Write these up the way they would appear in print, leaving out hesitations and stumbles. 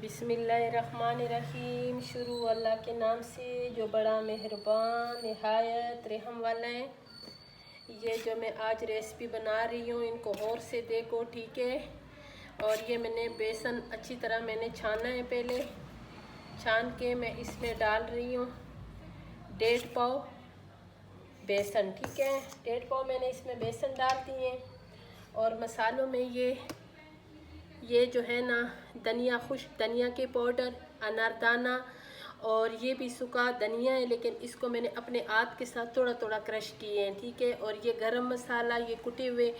बिस्मिल्लाहिर्रहमानिर्रहीम। शुरू अल्लाह के नाम से जो बड़ा मेहरबान निहायत रहम वाला है। ये जो मैं आज रेसिपी बना रही हूँ इनको गौर से देखो, ठीक है। और ये मैंने बेसन अच्छी तरह मैंने छाना है, पहले छान के मैं इसमें डाल रही हूँ 1.5 पाव बेसन, ठीक है। 1.5 पाव मैंने इसमें बेसन डाल दिए। और मसालों में ये जो है ना धनिया, खुश्क धनिया के पाउडर, अनारदाना, और ये भी सूखा धनिया है, लेकिन इसको मैंने अपने हाथ के साथ थोड़ा थोड़ा क्रश किए हैं, ठीक है। और ये गरम मसाला, ये कुटे हुए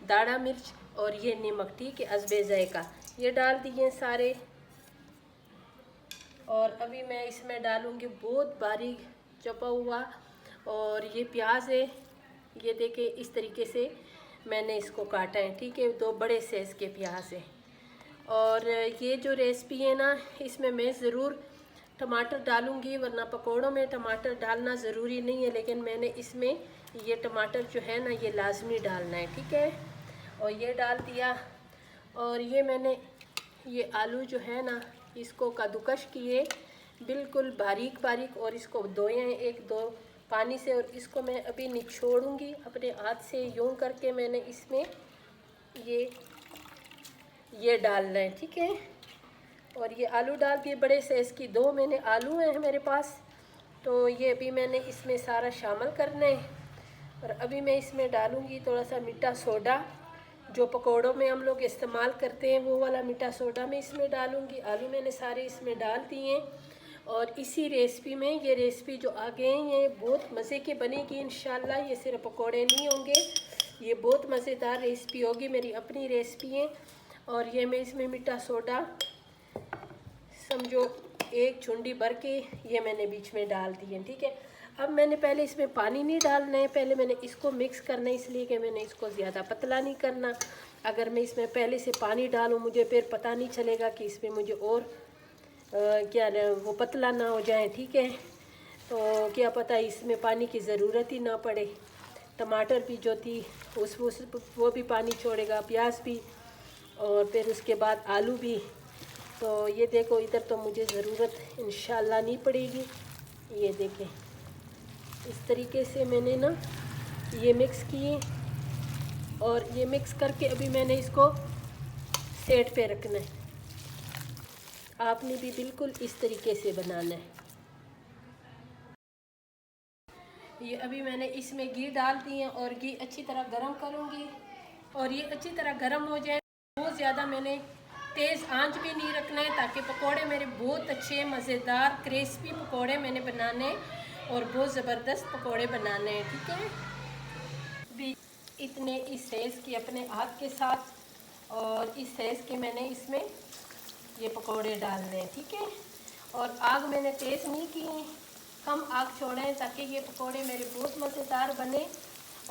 दाढ़ा मिर्च और ये नमक, ठीक है, हस्बे जायका, ये डाल दिए सारे। और अभी मैं इसमें डालूँगी बहुत बारीक चपा हुआ, और ये प्याज है, ये देखें इस तरीके से मैंने इसको काटा है, ठीक है। 2 बड़े साइज़ के प्याज है। और ये जो रेसिपी है ना, इसमें मैं ज़रूर टमाटर डालूँगी, वरना पकोड़ों में टमाटर डालना ज़रूरी नहीं है, लेकिन मैंने इसमें ये टमाटर जो है ना ये लाजमी डालना है, ठीक है। और ये डाल दिया। और ये मैंने ये आलू जो है ना इसको कद्दूकश किए बिल्कुल बारीक बारीक, और इसको धोए 1-2 पानी से। और इसको मैं अभी निचोड़ूँगी अपने हाथ से, यूँ करके मैंने इसमें ये डालना है, ठीक है। और ये आलू डाल दिए, बड़े साइज़ की 2 मैंने आलू हैं मेरे पास, तो ये अभी मैंने इसमें सारा शामिल करना है। और अभी मैं इसमें डालूँगी थोड़ा सा मीठा सोडा, जो पकोड़ों में हम लोग इस्तेमाल करते हैं वो वाला मीठा सोडा मैं इसमें डालूँगी। आलू मैंने सारे इसमें डाल दिए हैं। और इसी रेसिपी में, ये रेसिपी जो आगे हैं ये बहुत मज़े की बनेगी इंशाल्लाह। ये सिर्फ पकोड़े नहीं होंगे, ये बहुत मज़ेदार रेसिपी होगी, मेरी अपनी रेसिपी है। और ये मैं इसमें मीठा सोडा समझो 1 चुंडी भर के ये मैंने बीच में डाल दिए, ठीक है। अब मैंने पहले इसमें पानी नहीं डालना है, पहले मैंने इसको मिक्स करना है, इसलिए कि मैंने इसको ज़्यादा पतला नहीं करना। अगर मैं इसमें पहले से पानी डालूँ मुझे फिर पता नहीं चलेगा कि इसमें मुझे और क्या वो पतला ना हो जाए, ठीक है। तो क्या पता इसमें पानी की ज़रूरत ही ना पड़े। टमाटर भी जो थी वो भी पानी छोड़ेगा, प्याज भी, और फिर उसके बाद आलू भी। तो ये देखो इधर तो मुझे ज़रूरत इंशाल्लाह नहीं पड़ेगी। ये देखें इस तरीके से मैंने ना ये मिक्स किए, और ये मिक्स करके अभी मैंने इसको सेट पे रखना है। आपने भी बिल्कुल इस तरीके से बनाना है। ये अभी मैंने इसमें घी डाल दिए, और घी अच्छी तरह गरम करूँगी। और ये अच्छी तरह गरम हो जाए, बहुत ज़्यादा मैंने तेज़ आंच भी नहीं रखना है, ताकि पकोड़े मेरे बहुत अच्छे मज़ेदार क्रिस्पी पकोड़े मैंने बनाने, और बहुत ज़बरदस्त पकोड़े बनाने हैं, ठीक है। भी इतने इस साइज़ के अपने हाथ के साथ, और इस साइज़ के मैंने इसमें ये पकोड़े डालने हैं, ठीक है। और आग मैंने तेज़ नहीं की है, कम आग छोड़ें, ताकि ये पकोड़े मेरे बहुत मज़ेदार बने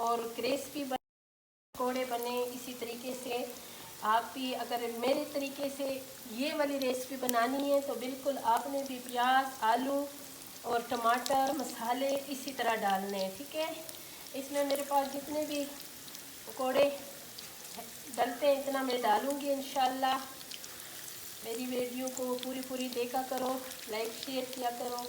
और क्रिस्पी पकोड़े बने। इसी तरीके से आप भी अगर मेरे तरीके से ये वाली रेसिपी बनानी है तो बिल्कुल आपने भी प्याज, आलू और टमाटर, मसाले इसी तरह डालने हैं, ठीक है। इसमें मेरे पास जितने भी पकोड़े डलते हैं इतना मैं डालूँगी इंशाल्लाह। मेरी वीडियो को पूरी देखा करो, लाइक शेयर किया करो।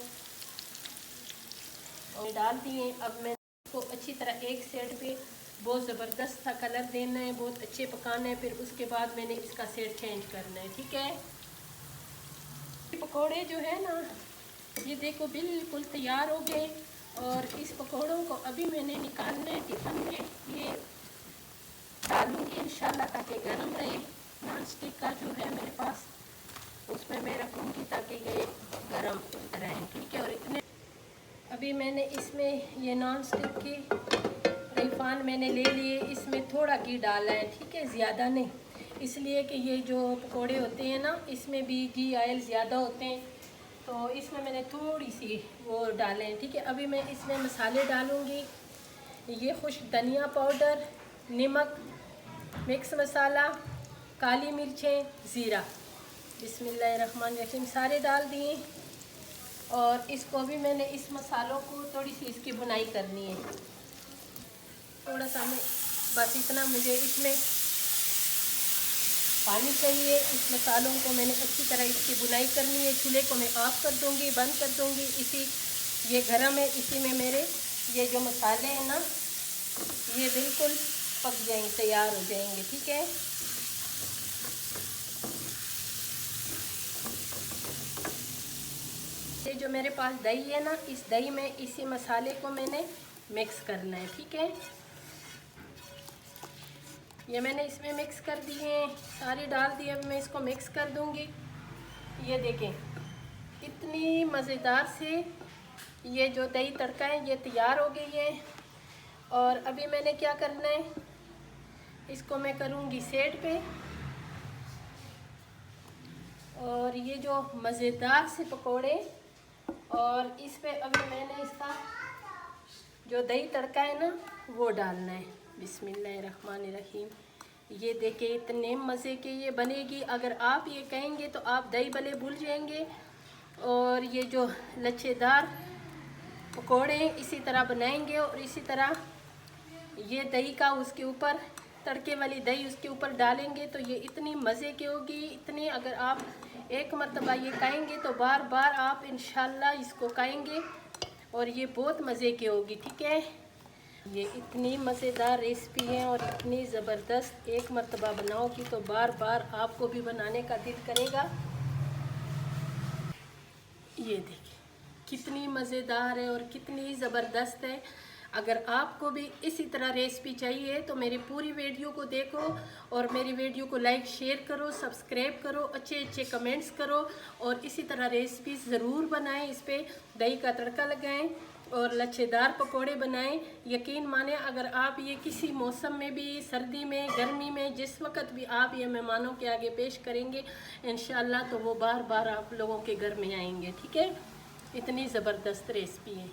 और डाल दिए। अब मैं इसको अच्छी तरह एक साइड पे बहुत ज़बरदस्त सा कलर देना है, बहुत अच्छे पकाना है, फिर उसके बाद मैंने इसका साइड चेंज करना है, ठीक है। पकोड़े जो है ना ये देखो बिल्कुल तैयार हो गए। और इस पकोड़ों को अभी मैंने निकालना है टिफ़िन में, ये डालूँगी इंशाल्लाह, ताकि गर्म रहे। नॉन स्टिक का जो है मेरे पास उसमें मैं रखूँगी ताकि ये गर्म रहे, ठीक है। और इतने अभी मैंने इसमें ये नॉन स्टिक की रिफान मैंने ले लिए, इसमें थोड़ा घी डाला है, ठीक है, ज़्यादा नहीं, इसलिए कि ये जो पकोड़े होते हैं ना इसमें भी घी ऑयल ज़्यादा होते हैं, तो इसमें मैंने थोड़ी सी वो डाले हैं, ठीक है। अभी मैं इसमें मसाले डालूँगी, ये खुश्क धनिया पाउडर, नमक, मिक्स मसाला, काली मिर्चें, ज़ीरा, बिस्मिल्लाहिर्रहमानिर्रहीम सारे डाल दिए। और इसको भी मैंने इस मसालों को थोड़ी सी इसकी बुनाई करनी है, थोड़ा सा मैं बस इतना मुझे इसमें पानी चाहिए। इस मसालों को मैंने अच्छी तरह इसकी बुनाई करनी है। चूल्हे को मैं ऑफ कर दूँगी, बंद कर दूँगी। ये गरम है, इसी में मेरे ये जो मसाले हैं ना ये बिल्कुल पक जाएंगे, तैयार हो जाएंगे। ठीक है, ये जो मेरे पास दही है ना, इस दही में इसी मसाले को मैंने मिक्स करना है। ठीक है, ये मैंने इसमें मिक्स कर दिए हैं, सारी डाल दी। अब मैं इसको मिक्स कर दूंगी। ये देखें इतनी मज़ेदार से ये जो दही तड़का है ये तैयार हो गई है। और अभी मैंने क्या करना है, इसको मैं करूँगी सेट पे। और ये जो मज़ेदार से पकोड़े, और इस पे अभी मैंने इसका जो दही तड़का है ना वो डालना है। बिस्मिल्लाहिर्रहमानिर्रहीम। ये देखिए इतने मज़े के ये बनेगी। अगर आप ये कहेंगे तो आप दही भले भूल जाएंगे। और ये जो लच्छेदार पकोड़े इसी तरह बनाएंगे और इसी तरह ये दही का उसके ऊपर, तड़के वाली दही उसके ऊपर डालेंगे तो ये इतनी मज़े की होगी। इतनी, अगर आप एक मरतबा ये खाएंगे तो बार बार आप इंशाल्लाह इसको खाएंगे और ये बहुत मज़े की होगी। ठीक है, ये इतनी मज़ेदार रेसिपी है और इतनी ज़बरदस्त, एक मरतबा बनाओगी तो बार बार आपको भी बनाने का दिल करेगा। ये देखिए कितनी मज़ेदार है और कितनी ज़बरदस्त है। अगर आपको भी इसी तरह रेसिपी चाहिए तो मेरी पूरी वीडियो को देखो और मेरी वीडियो को लाइक शेयर करो, सब्सक्राइब करो, अच्छे अच्छे कमेंट्स करो और इसी तरह रेसिपी ज़रूर बनाएं। इस पर दही का तड़का लगाएं और लच्छेदार पकोड़े बनाएं। यकीन माने अगर आप ये किसी मौसम में भी, सर्दी में, गर्मी में, जिस वक्त भी आप ये मेहमानों के आगे पेश करेंगे इंशाल्लाह तो वो बार बार आप लोगों के घर में आएंगे। ठीक है, इतनी ज़बरदस्त रेसिपी है।